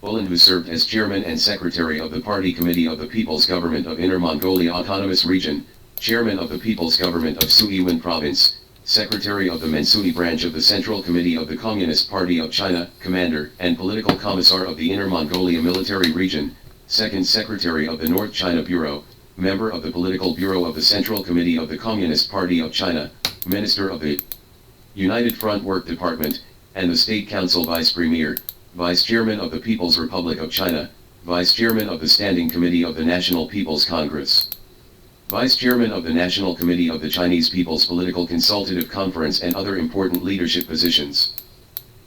Ulanhu served as chairman and secretary of the Party Committee of the People's Government of Inner Mongolia Autonomous Region, chairman of the People's Government of Suiyuan Province, secretary of the Mansuni branch of the Central Committee of the Communist Party of China, commander and political commissar of the Inner Mongolia Military Region, second secretary of the North China Bureau, member of the Political Bureau of the Central Committee of the Communist Party of China, minister of the United Front Work Department, and the State Council Vice Premier, Vice Chairman of the People's Republic of China, Vice Chairman of the Standing Committee of the National People's Congress, Vice Chairman of the National Committee of the Chinese People's Political Consultative Conference, and other important leadership positions.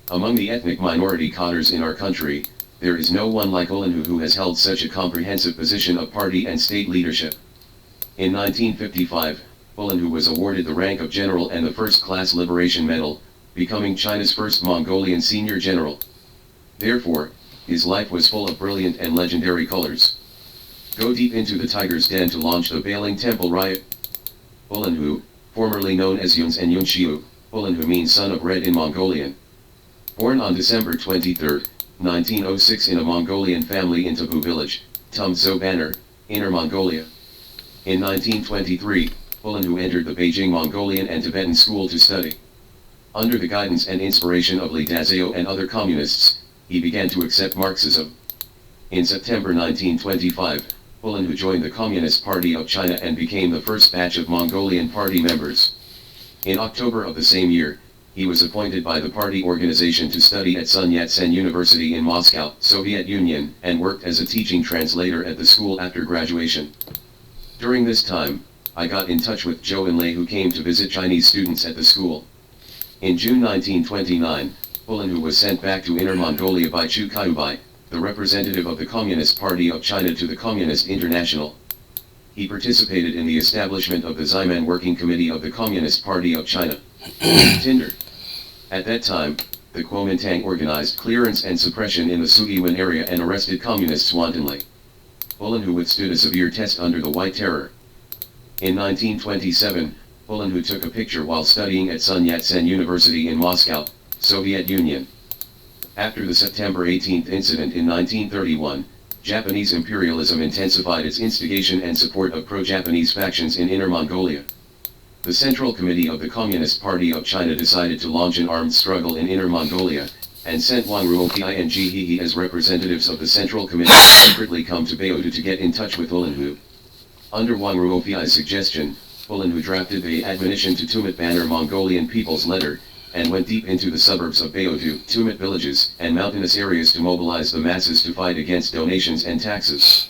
Among the ethnic minority cadres in our country, there is no one like Ulanhu who has held such a comprehensive position of party and state leadership. In 1955, Ulanhu was awarded the rank of general and the first-class Liberation Medal, becoming China's first Mongolian senior general. Therefore, his life was full of brilliant and legendary colors. Go deep into the tiger's den to launch the Bailing Temple riot. Ulanhu, formerly known as Yuns and Yunshiu, Ulanhu means son of red in Mongolian. Born on December 23, 1906 in a Mongolian family in Tabu village, Tumzo Banner, Inner Mongolia. In 1923, Ulanhu entered the Beijing Mongolian and Tibetan school to study. Under the guidance and inspiration of Li Dazhao and other communists, he began to accept Marxism. In September 1925, Ulanhu joined the Communist Party of China and became the first batch of Mongolian party members. In October of the same year, he was appointed by the party organization to study at Sun Yat-sen University in Moscow, Soviet Union, and worked as a teaching translator at the school after graduation. During this time, I got in touch with Zhou Enlai, who came to visit Chinese students at the school. In June 1929, Ulanhu was sent back to Inner Mongolia by Chu Kaiubai, the representative of the Communist Party of China to the Communist International. He participated in the establishment of the Ximen Working Committee of the Communist Party of China. Tinder. At that time, the Kuomintang organized clearance and suppression in the Suiyuan area and arrested communists wantonly. Ulanhu withstood a severe test under the White Terror. In 1927, Ulanhu took a picture while studying at Sun Yat-sen University in Moscow, Soviet Union. After the September 18 incident in 1931, Japanese imperialism intensified its instigation and support of pro-Japanese factions in Inner Mongolia. The Central Committee of the Communist Party of China decided to launch an armed struggle in Inner Mongolia, and sent Wang Ruopi and Ji Hehe as representatives of the Central Committee to secretly come to Beodu to get in touch with Ulanhu. Under Wang Ruopi's suggestion, Ulanhu drafted the admonition to Tumut Banner Mongolian People's Letter, and went deep into the suburbs of Beodu, Tumut villages, and mountainous areas to mobilize the masses to fight against donations and taxes.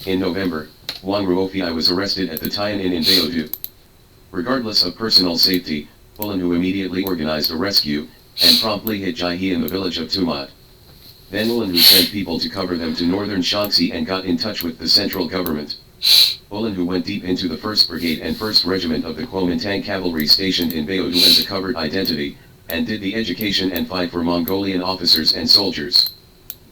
In November, Wang Ruopi was arrested at the Tian Inn in Beodu. Regardless of personal safety, Ulanhu immediately organized a rescue, and promptly hid Jaihe in the village of Tumut. Then Ulanhu sent people to cover them to northern Shaanxi and got in touch with the central government. Ulanhu went deep into the 1st Brigade and 1st Regiment of the Kuomintang Cavalry stationed in Beodu as a covered identity, and did the education and fight for Mongolian officers and soldiers.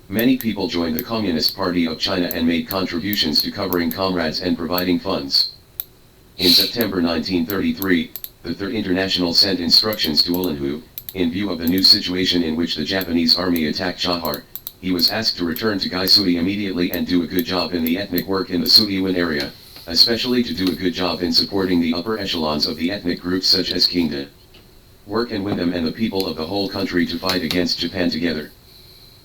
Many people joined the Communist Party of China and made contributions to covering comrades and providing funds. In September 1933, the Third International sent instructions to Ulanhu, in view of the new situation in which the Japanese army attacked Chahar. He was asked to return to Gaisui immediately and do a good job in the ethnic work in the Suiyuan area, especially to do a good job in supporting the upper echelons of the ethnic groups such as Kingda. Work and win them and the people of the whole country to fight against Japan together.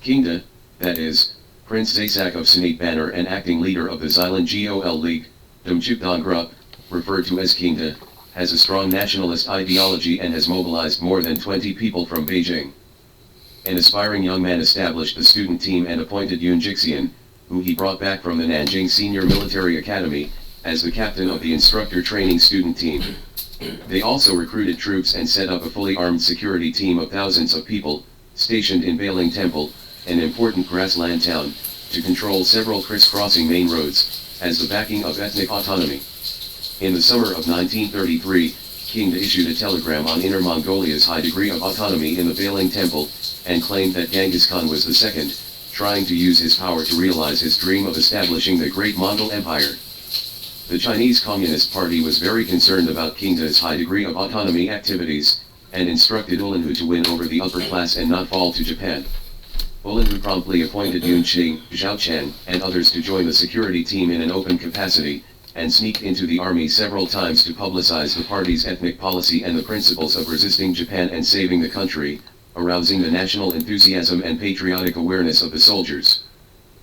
Kingda, that is, Prince Zasak of Sunit Banner and acting leader of the Xilan Gol League, Dumchuk Dongrup, referred to as Kingda, has a strong nationalist ideology and has mobilized more than 20 people from Beijing. An aspiring young man established the student team and appointed Yun Jixian, who he brought back from the Nanjing Senior Military Academy, as the captain of the instructor training student team. They also recruited troops and set up a fully armed security team of thousands of people, stationed in Bailing Temple, an important grassland town, to control several crisscrossing main roads, as the backing of ethnic autonomy. In the summer of 1933, Kingda issued a telegram on Inner Mongolia's high degree of autonomy in the Bailing Temple, and claimed that Genghis Khan was the second, trying to use his power to realize his dream of establishing the Great Mongol Empire. The Chinese Communist Party was very concerned about Kingda's high degree of autonomy activities, and instructed Ulanhu to win over the upper class and not fall to Japan. Ulanhu promptly appointed Yun Qing, Zhao Chen, and others to join the security team in an open capacity, and sneaked into the army several times to publicize the party's ethnic policy and the principles of resisting Japan and saving the country, arousing the national enthusiasm and patriotic awareness of the soldiers.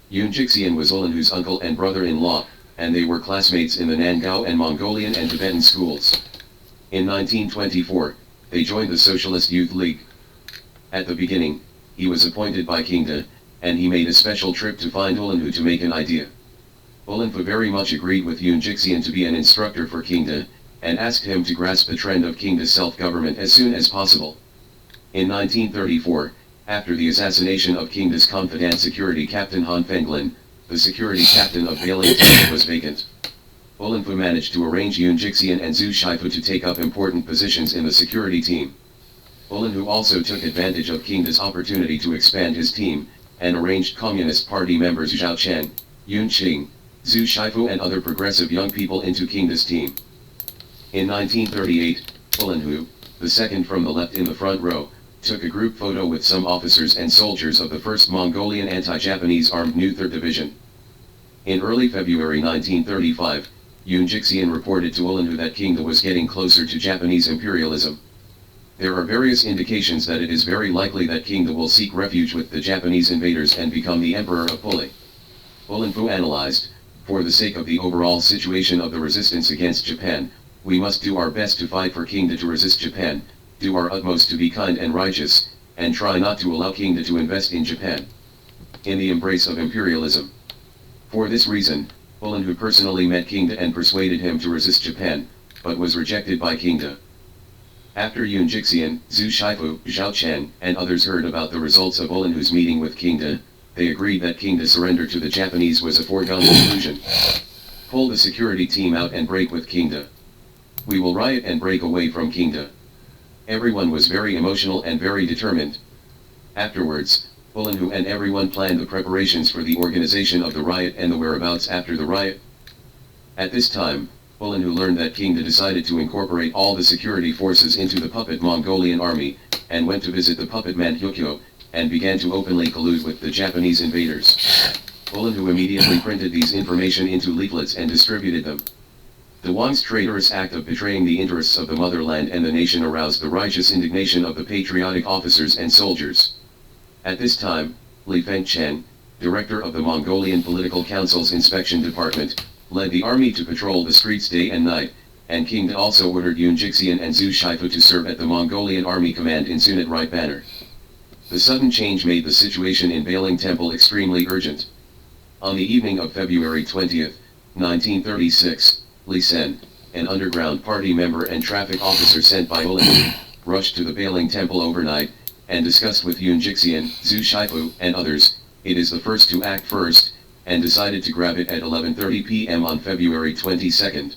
Yun Jixian was Ulanhu's uncle and brother-in-law, and they were classmates in the Nangao and Mongolian and Tibetan schools. In 1924, they joined the Socialist Youth League. At the beginning, he was appointed by King De, and he made a special trip to find Ulanhu to make an idea. Ulanhu very much agreed with Yun Jixian to be an instructor for King De, and asked him to grasp the trend of King De's self-government as soon as possible. In 1934, after the assassination of King De's confidant security captain Han Fenglin, the security captain of Bailing Temple was vacant. Ulanhu managed to arrange Yun Jixian and Zhu Shifu to take up important positions in the security team. Ulanhu also took advantage of King De's opportunity to expand his team, and arranged Communist Party members Zhao Chen, Yun Qing, Zhu Shifu and other progressive young people into King De's team. In 1938, Ulanhu, the second from the left in the front row, took a group photo with some officers and soldiers of the 1st Mongolian Anti-Japanese Armed New 3rd Division. In early February 1935, Yun Jixian reported to Ulanhu that King De was getting closer to Japanese imperialism. There are various indications that it is very likely that King De will seek refuge with the Japanese invaders and become the Emperor of Puli. Ulanhu analyzed, for the sake of the overall situation of the resistance against Japan, we must do our best to fight for King De to resist Japan, do our utmost to be kind and righteous, and try not to allow King De to invest in Japan in the embrace of imperialism. For this reason, Ulanhu personally met King De and persuaded him to resist Japan, but was rejected by King De. After Yun Jixian, Zhu Shifu, Zhao Chen, and others heard about the results of Ulanhu's meeting with King De, they agreed that King De's surrender to the Japanese was a foregone conclusion. Pull the security team out and break with King De. We will riot and break away from King De. Everyone was very emotional and very determined. Afterwards, Ulanhu and everyone planned the preparations for the organization of the riot and the whereabouts after the riot. At this time, Ulanhu learned that King De decided to incorporate all the security forces into the puppet Mongolian army, and went to visit the puppet Manchukuo, and began to openly collude with the Japanese invaders. Ulanhu immediately printed these information into leaflets and distributed them. The once traitorous act of betraying the interests of the motherland and the nation aroused the righteous indignation of the patriotic officers and soldiers. At this time, Li Fengchen, director of the Mongolian Political Council's Inspection Department, led the army to patrol the streets day and night, and King De also ordered Yun Jixian and Zhu Shifu to serve at the Mongolian Army Command in Sunat Right Banner. The sudden change made the situation in Bailing Temple extremely urgent. On the evening of February 20, 1936, Li Sen, an underground party member and traffic officer sent by Ulanhu, rushed to the Bailing Temple overnight, and discussed with Yun Jixian, Zhu Shifu, and others, it is the first to act first, and decided to grab it at 11:30 p.m. on February 22.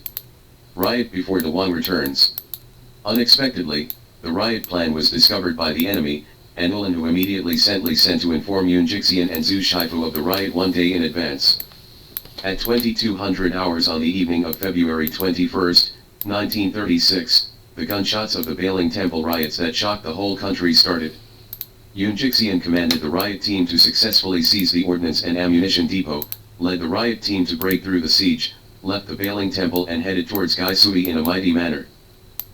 Riot before the Wang returns. Unexpectedly, the riot plan was discovered by the enemy, and Ulanhu immediately sent Li Sen to inform Yun Jixian and Zhu Shifu of the riot one day in advance. At 2200 hours on the evening of February 21, 1936, the gunshots of the Bailing Temple riots that shocked the whole country started. Yun Jixian commanded the riot team to successfully seize the ordnance and ammunition depot, led the riot team to break through the siege, left the Bailing Temple and headed towards Gaisui in a mighty manner.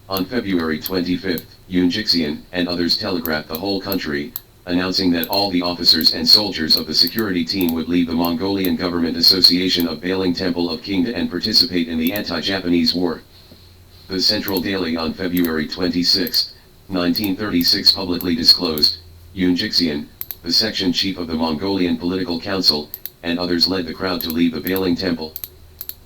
On February 25, Yun Jixian and others telegraphed the whole country, announcing that all the officers and soldiers of the security team would leave the Mongolian Government Association of Bailing Temple of King De and participate in the anti-Japanese war. The Central Daily on February 26, 1936 publicly disclosed, Yun Jixian, the section chief of the Mongolian Political Council, and others led the crowd to leave the Bailing Temple.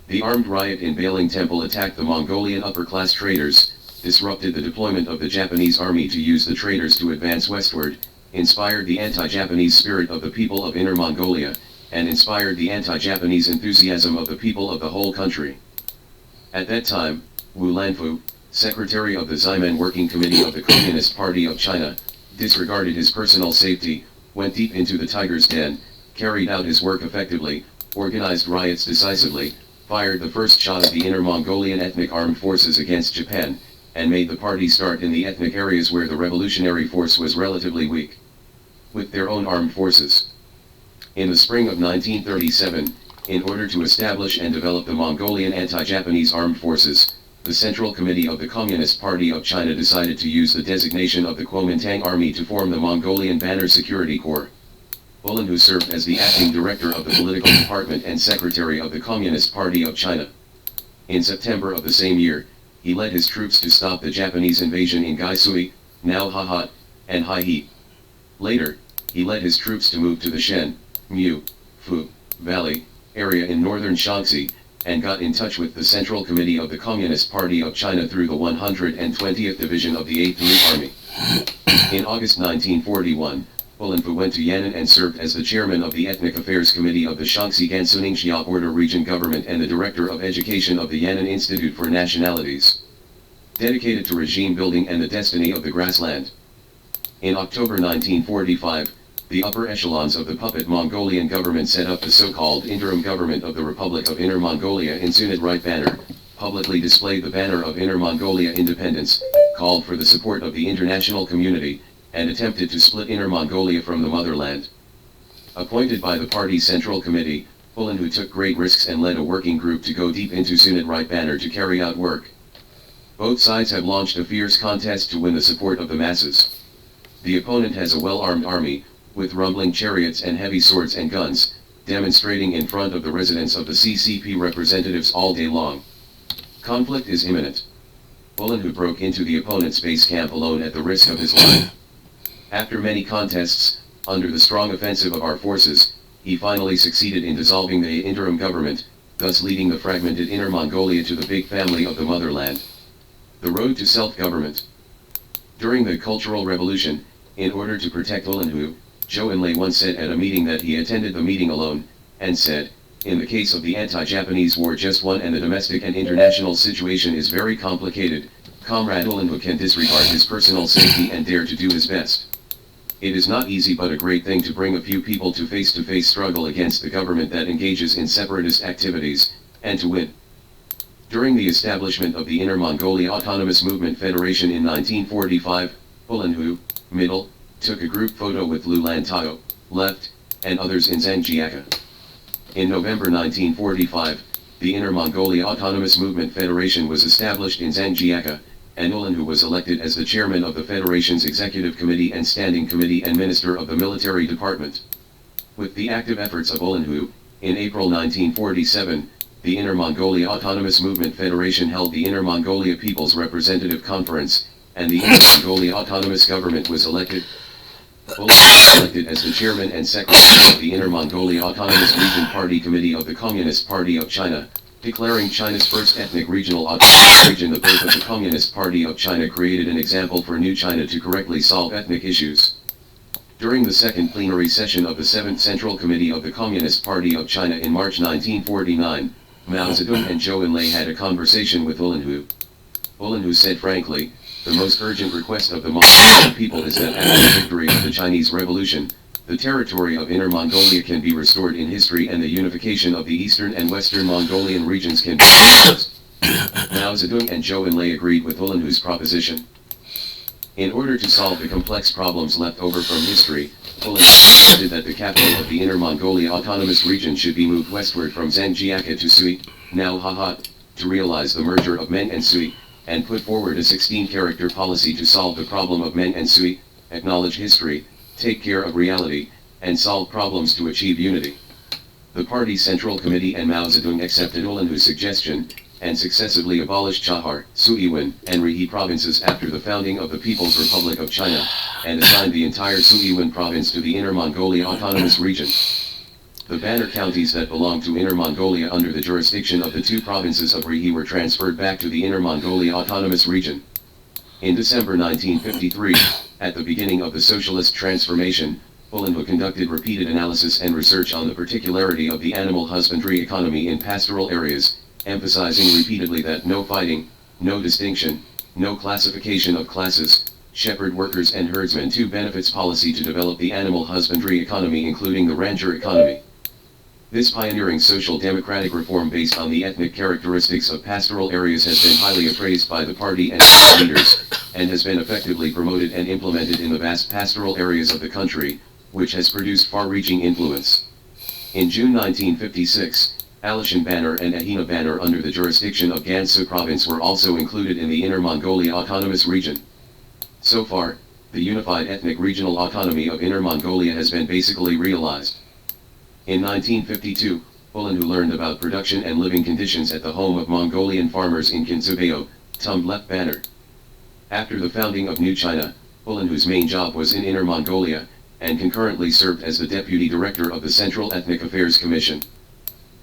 The armed riot in Bailing Temple attacked the Mongolian upper-class traders, disrupted the deployment of the Japanese army to use the traders to advance westward, inspired the anti-Japanese spirit of the people of Inner Mongolia, and inspired the anti-Japanese enthusiasm of the people of the whole country. At that time, Ulanhu, secretary of the Ximen Working Committee of the Communist Party of China, disregarded his personal safety, went deep into the tiger's den, carried out his work effectively, organized riots decisively, fired the first shot of the Inner Mongolian ethnic armed forces against Japan, and made the party start in the ethnic areas where the revolutionary force was relatively weak. with their own armed forces. In the spring of 1937, in order to establish and develop the Mongolian anti-Japanese armed forces, the Central Committee of the Communist Party of China decided to use the designation of the Kuomintang Army to form the Mongolian Banner Security Corps. Ulanhu served as the acting director of the political department and secretary of the Communist Party of China. In September of the same year, he led his troops to stop the Japanese invasion in Gaisui, now Hahat, and Haihe. Later, he led his troops to move to the Shen, Mu, Fu, Valley, area in northern Shaanxi, and got in touch with the Central Committee of the Communist Party of China through the 120th Division of the 8th New Army. In August 1941, Ulanhu went to Yan'an and served as the chairman of the Ethnic Affairs Committee of the Shaanxi Gansuningsia Border Region Government and the director of education of the Yan'an Institute for Nationalities, dedicated to regime building and the destiny of the grassland. In October 1945, the upper echelons of the puppet Mongolian government set up the so-called interim government of the Republic of Inner Mongolia in Sunit Right banner, publicly displayed the banner of Inner Mongolia independence, called for the support of the international community, and attempted to split Inner Mongolia from the motherland. Appointed by the party's Central Committee, Ulanhu took great risks and led a working group to go deep into Sunit Right banner to carry out work. Both sides have launched a fierce contest to win the support of the masses. The opponent has a well-armed army, with rumbling chariots and heavy swords and guns, demonstrating in front of the residence of the CCP representatives all day long. Conflict is imminent. Ulanhu broke into the opponent's base camp alone at the risk of his life. After many contests, under the strong offensive of our forces, he finally succeeded in dissolving the interim government, thus leading the fragmented Inner Mongolia to the big family of the motherland. The road to self-government. During the Cultural Revolution, in order to protect Ulanhu, Zhou Enlai once said at a meeting that he attended the meeting alone, and said, "In the case of the anti-Japanese war just one and the domestic and international situation is very complicated, Comrade Ulanhu can disregard his personal safety and dare to do his best. It is not easy but a great thing to bring a few people to face-to-face struggle against the government that engages in separatist activities, and to win." During the establishment of the Inner Mongolia Autonomous Movement Federation in 1945, Ulanhu, middle, took a group photo with Ulanhu, left, and others in Zhangjiakou. In November 1945, the Inner Mongolia Autonomous Movement Federation was established in Zhangjiakou, and Ulanhu was elected as the chairman of the Federation's Executive Committee and Standing Committee and Minister of the Military Department. With the active efforts of Ulanhu, in April 1947, the Inner Mongolia Autonomous Movement Federation held the Inner Mongolia People's Representative Conference, and the Inner Mongolia Autonomous Government was elected. Ulanhu was elected as the chairman and secretary of the Inner Mongolia Autonomous Region Party Committee of the Communist Party of China, declaring China's first ethnic regional autonomous region. The birth of the Communist Party of China created an example for New China to correctly solve ethnic issues. During the second plenary session of the 7th Central Committee of the Communist Party of China in March 1949, Mao Zedong and Zhou Enlai had a conversation with Ulanhu. Ulanhu said frankly, "The most urgent request of the Mongolian people is that after the victory of the Chinese Revolution, the territory of Inner Mongolia can be restored in history and the unification of the eastern and western Mongolian regions can be realized." Mao Zedong and Zhou Enlai agreed with Ulanhu's proposition. In order to solve the complex problems left over from history, Ulanhu decided that the capital of the Inner Mongolia Autonomous Region should be moved westward from Zhangjiakou to Sui, now Hahat, to realize the merger of Meng and Sui, and put forward a 16-character policy to solve the problem of Meng and Sui, acknowledge history, take care of reality, and solve problems to achieve unity. The party's Central Committee and Mao Zedong accepted Ulanhu's suggestion, and successively abolished Chahar, Suiwen, and Rihe provinces after the founding of the People's Republic of China, and assigned the entire Suiwen province to the Inner Mongolia Autonomous Region. The banner counties that belonged to Inner Mongolia under the jurisdiction of the two provinces of Rihe were transferred back to the Inner Mongolia Autonomous Region. In December 1953, at the beginning of the socialist transformation, Ulanhu conducted repeated analysis and research on the particularity of the animal husbandry economy in pastoral areas, emphasizing repeatedly that no fighting, no distinction, no classification of classes, shepherd workers and herdsmen to benefits policy to develop the animal husbandry economy including the ranger economy. This pioneering social democratic reform based on the ethnic characteristics of pastoral areas has been highly appraised by the party and its leaders, and has been effectively promoted and implemented in the vast pastoral areas of the country, which has produced far-reaching influence. In June 1956, Alishan Banner and Ahina Banner under the jurisdiction of Gansu province were also included in the Inner Mongolia Autonomous Region. So far, the unified ethnic regional autonomy of Inner Mongolia has been basically realized. In 1952, Ulanhu learned about production and living conditions at the home of Mongolian farmers in Kinzubeo, Tumblep Banner. After the founding of New China, Ulanhu's main job was in Inner Mongolia, and concurrently served as the deputy director of the Central Ethnic Affairs Commission.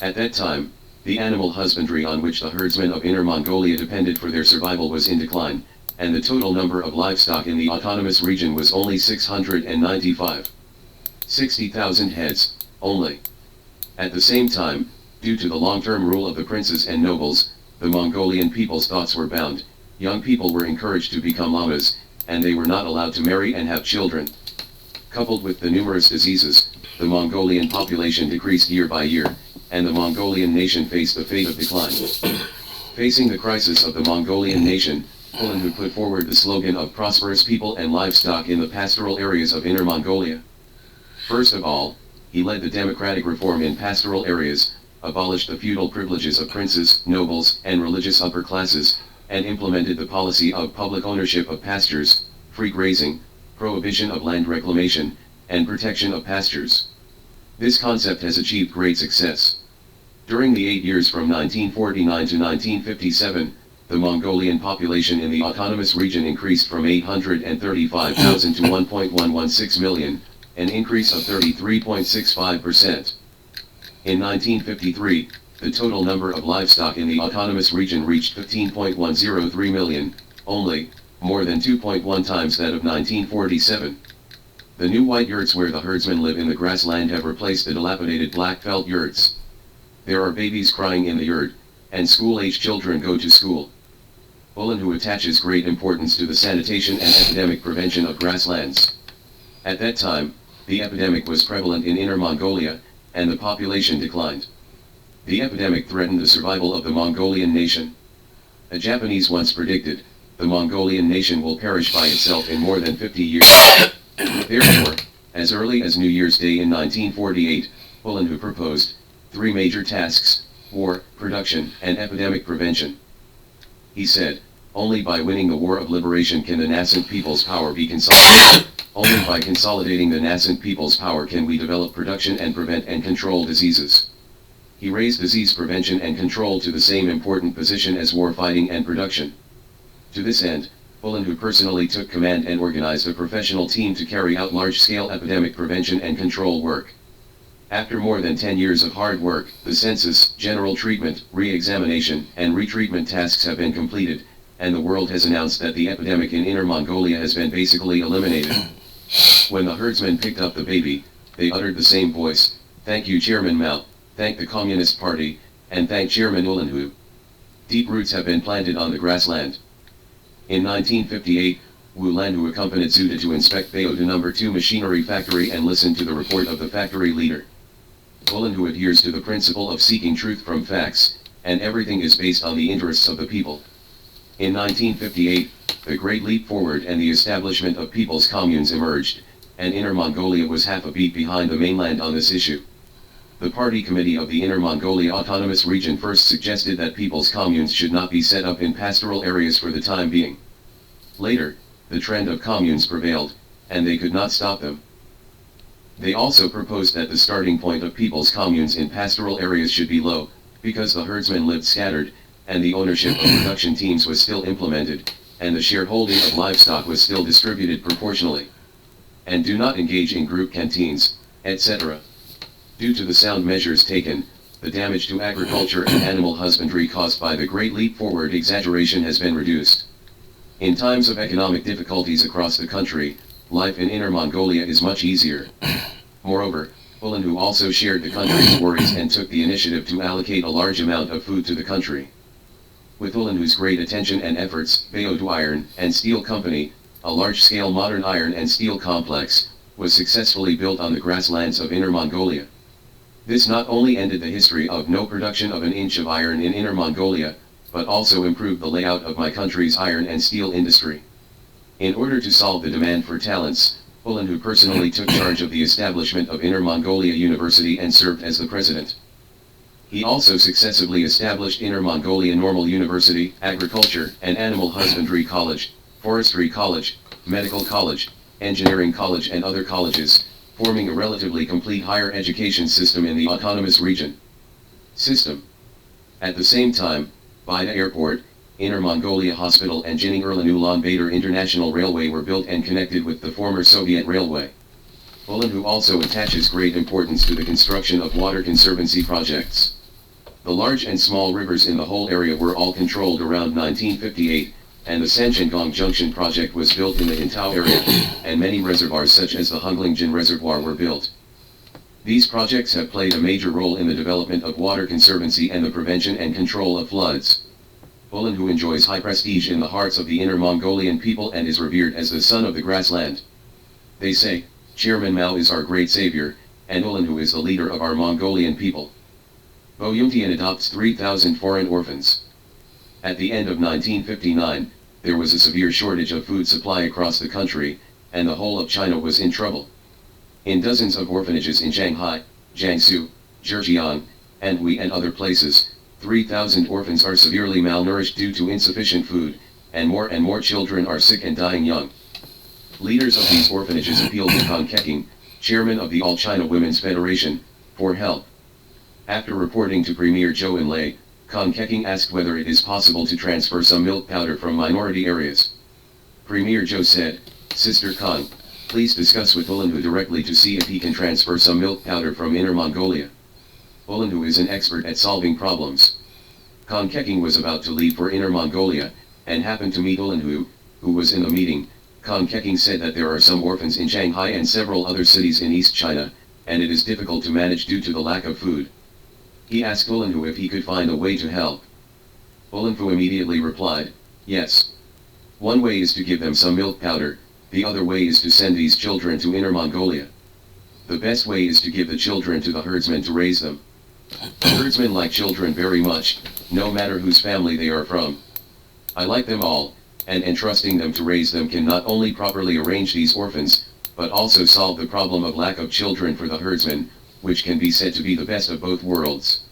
At that time, the animal husbandry on which the herdsmen of Inner Mongolia depended for their survival was in decline, and the total number of livestock in the autonomous region was only 695. 60,000 heads, only. At the same time, due to the long-term rule of the princes and nobles, the Mongolian people's thoughts were bound. Young people were encouraged to become lamas, and they were not allowed to marry and have children. Coupled with the numerous diseases, the Mongolian population decreased year by year, and the Mongolian nation faced the fate of decline. Facing the crisis of the Mongolian nation, Ulanhu put forward the slogan of prosperous people and livestock in the pastoral areas of Inner Mongolia. First of all, he led the democratic reform in pastoral areas, abolished the feudal privileges of princes, nobles, and religious upper classes, and implemented the policy of public ownership of pastures, free grazing, prohibition of land reclamation, and protection of pastures. This concept has achieved great success. During the 8 years from 1949 to 1957, the Mongolian population in the autonomous region increased from 835,000 to 1.116 million, an increase of 33.65%. In 1953, the total number of livestock in the autonomous region reached 15.103 million, only, more than 2.1 times that of 1947. The new white yurts where the herdsmen live in the grassland have replaced the dilapidated black felt yurts. There are babies crying in the yurt, and school-age children go to school. Ulanhu attaches great importance to the sanitation and epidemic prevention of grasslands. At that time, the epidemic was prevalent in Inner Mongolia, and the population declined. The epidemic threatened the survival of the Mongolian nation. A Japanese once predicted, the Mongolian nation will perish by itself in more than 50 years. Therefore, as early as New Year's Day in 1948, Ulanhu proposed 3 major tasks: war, production, and epidemic prevention. He said, only by winning the war of liberation can the nascent people's power be consolidated. Only by consolidating the nascent people's power can we develop production and prevent and control diseases. He raised disease prevention and control to the same important position as war fighting and production. To this end, Ulanhu personally took command and organized a professional team to carry out large-scale epidemic prevention and control work. After more than 10 years of hard work, the census, general treatment, re-examination, and retreatment tasks have been completed, and the world has announced that the epidemic in Inner Mongolia has been basically eliminated. When the herdsmen picked up the baby, they uttered the same voice: "Thank you Chairman Mao, thank the Communist Party, and thank Chairman Ulanhu." Deep roots have been planted on the grassland. In 1958, Ulanhu accompanied Zuda to inspect Baodu No. 2 machinery factory and listened to the report of the factory leader. Ulanhu adheres to the principle of seeking truth from facts, and everything is based on the interests of the people. In 1958, the Great Leap Forward and the establishment of people's communes emerged, and Inner Mongolia was half a beat behind the mainland on this issue. The party committee of the Inner Mongolia Autonomous Region first suggested that people's communes should not be set up in pastoral areas for the time being. Later, the trend of communes prevailed, and they could not stop them. They also proposed that the starting point of people's communes in pastoral areas should be low, because the herdsmen lived scattered, and the ownership of production teams was still implemented, and the shareholding of livestock was still distributed proportionally. And do not engage in group canteens, etc. Due to the sound measures taken, the damage to agriculture and animal husbandry caused by the Great Leap Forward exaggeration has been reduced. In times of economic difficulties across the country, life in Inner Mongolia is much easier. Moreover, Ulanhu also shared the country's worries and took the initiative to allocate a large amount of food to the country. With Ulanhu's great attention and efforts, Baodu Iron and Steel Company, a large-scale modern iron and steel complex, was successfully built on the grasslands of Inner Mongolia. This not only ended the history of no production of an inch of iron in Inner Mongolia, but also improved the layout of my country's iron and steel industry. In order to solve the demand for talents, Ulanhu personally took charge of the establishment of Inner Mongolia University and served as the president. He also successively established Inner Mongolia Normal University, Agriculture and Animal Husbandry College, Forestry College, Medical College, Engineering College and other colleges, forming a relatively complete higher education system in the autonomous region. At the same time, Bida Airport, Inner Mongolia Hospital and Jining Ulan-Bator International Railway were built and connected with the former Soviet Railway. Ulanhu also attaches great importance to the construction of water conservancy projects. The large and small rivers in the whole area were all controlled around 1958, and the Sanchengong Junction project was built in the Hintao area, and many reservoirs such as the Hunglingjin Reservoir were built. These projects have played a major role in the development of water conservancy and the prevention and control of floods. Ulanhu enjoys high prestige in the hearts of the Inner Mongolian people and is revered as the son of the grassland. They say, Chairman Mao is our great savior, and Ulanhu is the leader of our Mongolian people. Boyuntian adopts 3,000 foreign orphans. At the end of 1959, there was a severe shortage of food supply across the country, and the whole of China was in trouble. In dozens of orphanages in Shanghai, Jiangsu, Zhejiang, Anhui and other places, 3,000 orphans are severely malnourished due to insufficient food, and more children are sick and dying young. Leaders of these orphanages appealed to Kang Keqing, chairman of the All China Women's Federation, for help. After reporting to Premier Zhou Enlai, Kang Keqing asked whether it is possible to transfer some milk powder from minority areas. Premier Zhou said, Sister Kang, please discuss with Ulanhu directly to see if he can transfer some milk powder from Inner Mongolia. Ulanhu is an expert at solving problems. Kang Keqing was about to leave for Inner Mongolia, and happened to meet Ulanhu, who was in the meeting. Kang Keqing said that there are some orphans in Shanghai and several other cities in East China, and it is difficult to manage due to the lack of food. He asked Ulanhu if he could find a way to help. Ulanhu immediately replied, yes. One way is to give them some milk powder, the other way is to send these children to Inner Mongolia. The best way is to give the children to the herdsmen to raise them. The herdsmen like children very much, no matter whose family they are from. I like them all, and entrusting them to raise them can not only properly arrange these orphans, but also solve the problem of lack of children for the herdsmen, which can be said to be the best of both worlds.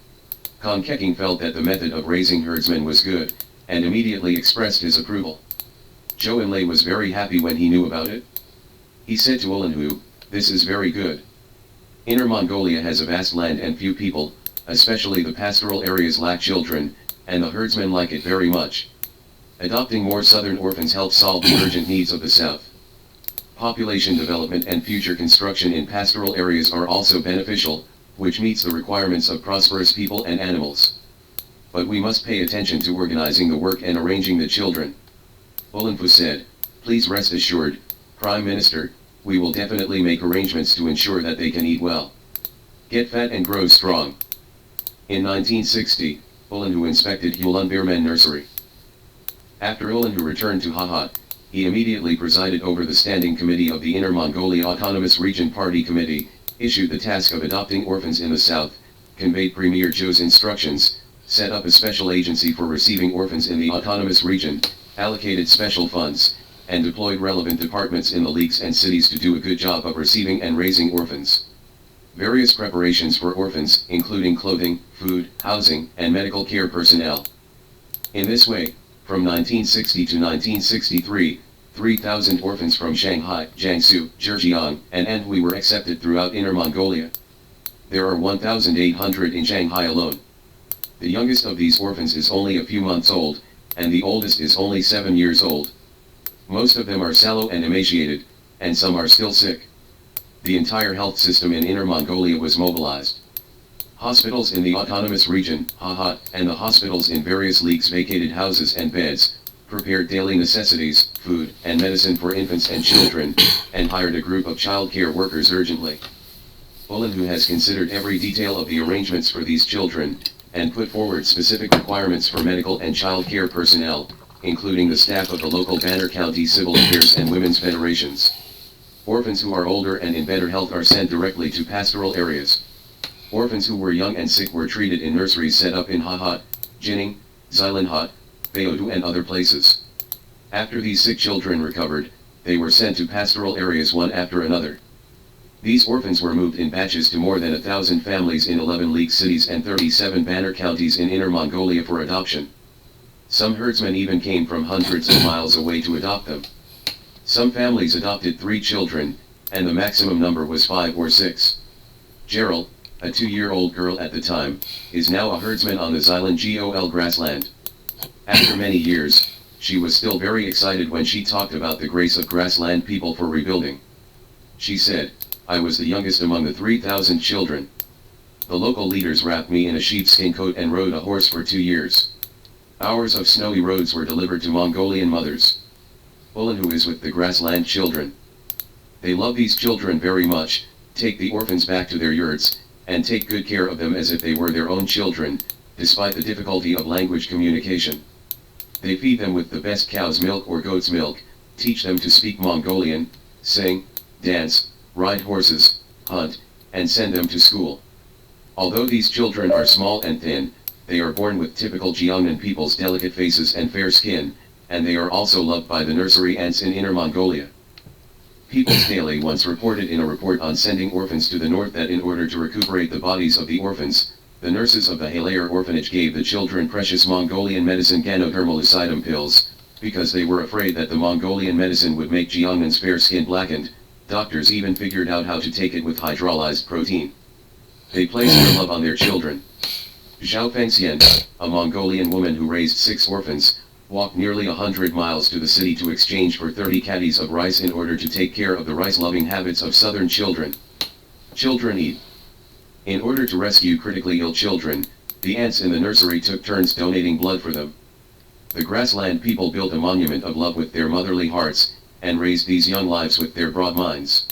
Kang Keqing felt that the method of raising herdsmen was good, and immediately expressed his approval. Zhou Enlai was very happy when he knew about it. He said to Ulanhu, this is very good. Inner Mongolia has a vast land and few people, especially the pastoral areas lack children, and the herdsmen like it very much. Adopting more southern orphans helps solve the urgent needs of the south. Population development and future construction in pastoral areas are also beneficial, which meets the requirements of prosperous people and animals. But we must pay attention to organizing the work and arranging the children. Ulanhu said, please rest assured, Prime Minister, we will definitely make arrangements to ensure that they can eat well. Get fat and grow strong. In 1960, Ulanhu inspected Ulanbirmen Nursery. After Ulanhu returned to Hahat, he immediately presided over the Standing Committee of the Inner Mongolia Autonomous Region Party Committee, issued the task of adopting orphans in the south, conveyed Premier Zhou's instructions, set up a special agency for receiving orphans in the autonomous region, allocated special funds, and deployed relevant departments in the leagues and cities to do a good job of receiving and raising orphans. Various preparations for orphans, including clothing, food, housing, and medical care personnel. In this way, from 1960 to 1963, 3,000 orphans from Shanghai, Jiangsu, Zhejiang, and Anhui were accepted throughout Inner Mongolia. There are 1,800 in Shanghai alone. The youngest of these orphans is only a few months old, and the oldest is only 7 years old. Most of them are sallow and emaciated, and some are still sick. The entire health system in Inner Mongolia was mobilized. Hospitals in the autonomous region, Hahat, and the hospitals in various leagues vacated houses and beds, prepared daily necessities, food, and medicine for infants and children, and hired a group of child care workers urgently. Ulanhu has considered every detail of the arrangements for these children, and put forward specific requirements for medical and child care personnel, including the staff of the local Banner County Civil Affairs and Women's Federations. Orphans who are older and in better health are sent directly to pastoral areas. Orphans who were young and sick were treated in nurseries set up in Hahat, Jining, Xilanhat, Baodu and other places. After these sick children recovered, they were sent to pastoral areas one after another. These orphans were moved in batches to more than 1,000 families in 11 league cities and 37 banner counties in Inner Mongolia for adoption. Some herdsmen even came from hundreds of miles away to adopt them. Some families adopted 3 children, and the maximum number was 5 or 6. Gerald, a 2-year-old girl at the time, is now a herdsman on the Xilan Gol grassland. After many years, she was still very excited when she talked about the grace of grassland people for rebuilding. She said, "I was the youngest among the 3,000 children. The local leaders wrapped me in a sheepskin coat and rode a horse for 2 years. Hours of snowy roads were delivered to Mongolian mothers. Ulanhu is with the grassland children. They love these children very much, take the orphans back to their yurts, and take good care of them as if they were their own children, despite the difficulty of language communication. They feed them with the best cow's milk or goat's milk, teach them to speak Mongolian, sing, dance, ride horses, hunt, and send them to school. Although these children are small and thin, they are born with typical Jiangnan people's delicate faces and fair skin, and they are also loved by the nursery ants in Inner Mongolia." People's Daily once reported in a report on sending orphans to the north that in order to recuperate the bodies of the orphans, the nurses of the Halayer orphanage gave the children precious Mongolian medicine Ganodermal lucidum pills, because they were afraid that the Mongolian medicine would make Jiangnan's fair skin blackened. Doctors even figured out how to take it with hydrolyzed protein. They placed their love on their children. Zhao Fengxian, a Mongolian woman who raised 6 orphans, walked nearly 100 miles to the city to exchange for 30 caddies of rice in order to take care of the rice-loving habits of southern children. Children eat. In order to rescue critically ill children, the ants in the nursery took turns donating blood for them. The grassland people built a monument of love with their motherly hearts, and raised these young lives with their broad minds.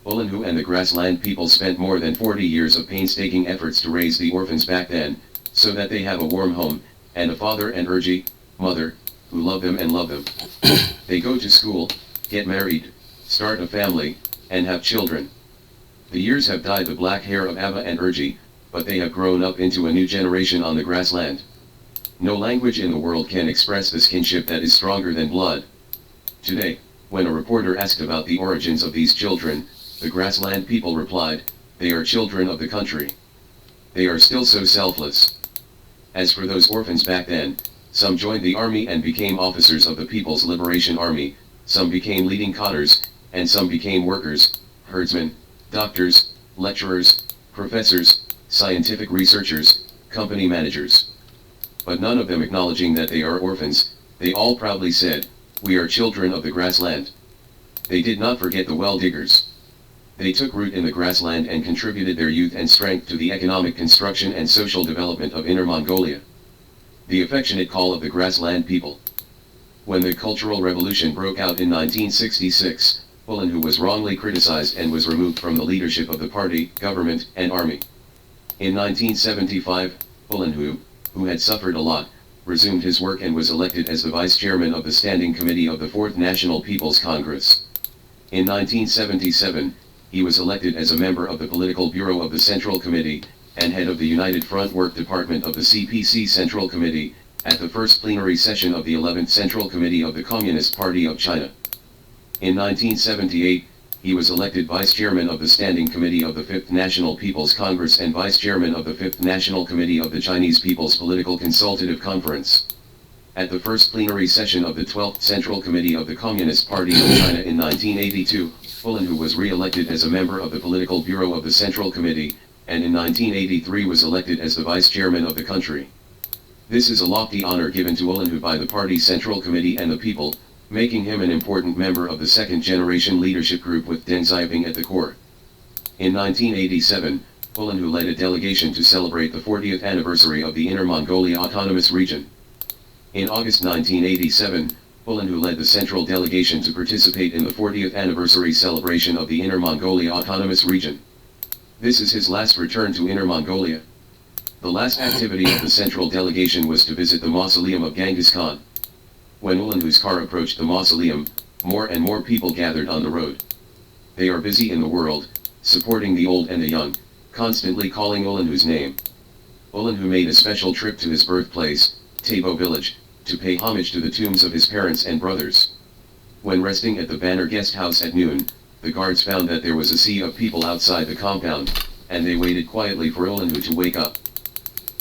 Ulanhu and the grassland people spent more than 40 years of painstaking efforts to raise the orphans back then, so that they have a warm home, and a father and mother, who love them and love them. They go to school, get married, start a family, and have children. The years have dyed the black hair of Ava and Urgi, but they have grown up into a new generation on the grassland. No language in the world can express this kinship that is stronger than blood. Today, when a reporter asked about the origins of these children, the grassland people replied, "They are children of the country. They are still so selfless." As for those orphans back then, some joined the army and became officers of the People's Liberation Army, some became leading cotters, and some became workers, herdsmen, doctors, lecturers, professors, scientific researchers, company managers. But none of them acknowledging that they are orphans, they all proudly said, "We are children of the grassland." They did not forget the well diggers. They took root in the grassland and contributed their youth and strength to the economic construction and social development of Inner Mongolia. The affectionate call of the grassland people. When the Cultural Revolution broke out in 1966, Ulanhu was wrongly criticized and was removed from the leadership of the party, government, and army. In 1975, Ulanhu, who had suffered a lot, resumed his work and was elected as the vice chairman of the Standing Committee of the Fourth National People's Congress. In 1977, he was elected as a member of the Political Bureau of the Central Committee, and head of the United Front Work Department of the CPC Central Committee, at the first plenary session of the 11th Central Committee of the Communist Party of China. In 1978, he was elected vice chairman of the Standing Committee of the Fifth National People's Congress and vice chairman of the Fifth National Committee of the Chinese People's Political Consultative Conference. At the first plenary session of the 12th Central Committee of the Communist Party of China in 1982, Ulanhu was re-elected as a member of the Political Bureau of the Central Committee, and in 1983 was elected as the vice chairman of the country. This is a lofty honor given to Ulanhu by the party's Central Committee and the people, making him an important member of the second-generation leadership group with Deng Xiaoping at the core. In 1987, Ulanhu led a delegation to celebrate the 40th anniversary of the Inner Mongolia Autonomous Region. In August 1987, Ulanhu led the central delegation to participate in the 40th anniversary celebration of the Inner Mongolia Autonomous Region. This is his last return to Inner Mongolia. The last activity of the central delegation was to visit the mausoleum of Genghis Khan. When Ulanhu's car approached the mausoleum, more and more people gathered on the road. They are busy in the world, supporting the old and the young, constantly calling Ulanhu's name. Ulanhu made a special trip to his birthplace, Tabo village, to pay homage to the tombs of his parents and brothers. When resting at the Banner guest house at noon, the guards found that there was a sea of people outside the compound, and they waited quietly for Ulanhu to wake up.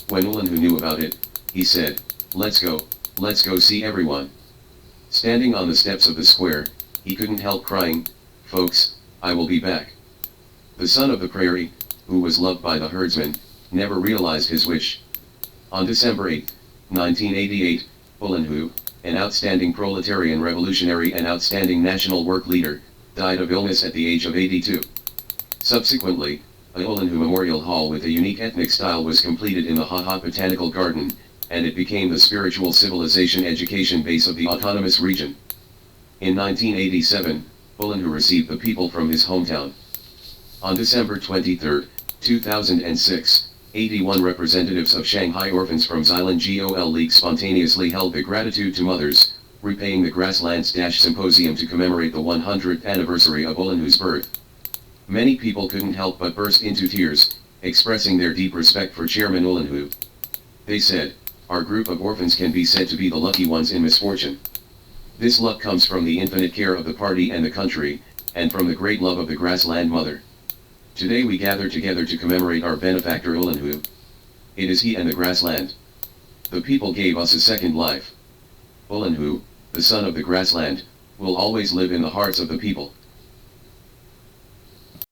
When Ulanhu knew about it, he said, let's go see everyone." Standing on the steps of the square, he couldn't help crying, "Folks, I will be back." The son of the prairie, who was loved by the herdsmen, never realized his wish. On December 8, 1988, Ulanhu, an outstanding proletarian revolutionary and outstanding national work leader, died of illness at the age of 82. Subsequently, a Ulanhu Memorial Hall with a unique ethnic style was completed in the Haha Botanical Garden, and it became the spiritual civilization education base of the autonomous region. In 1987, Ulanhu received the people from his hometown. On December 23, 2006, 81 representatives of Shanghai orphans from Xylan Gol League spontaneously held the Gratitude to Mothers, repaying the Grasslands Symposium to commemorate the 100th anniversary of Ulanhu's birth. Many people couldn't help but burst into tears, expressing their deep respect for Chairman Ulanhu. They said, "Our group of orphans can be said to be the lucky ones in misfortune. This luck comes from the infinite care of the party and the country, and from the great love of the Grassland Mother. Today we gather together to commemorate our benefactor Ulanhu. It is he and the grassland. The people gave us a second life. Ulanhu, the son of the grassland, will always live in the hearts of the people."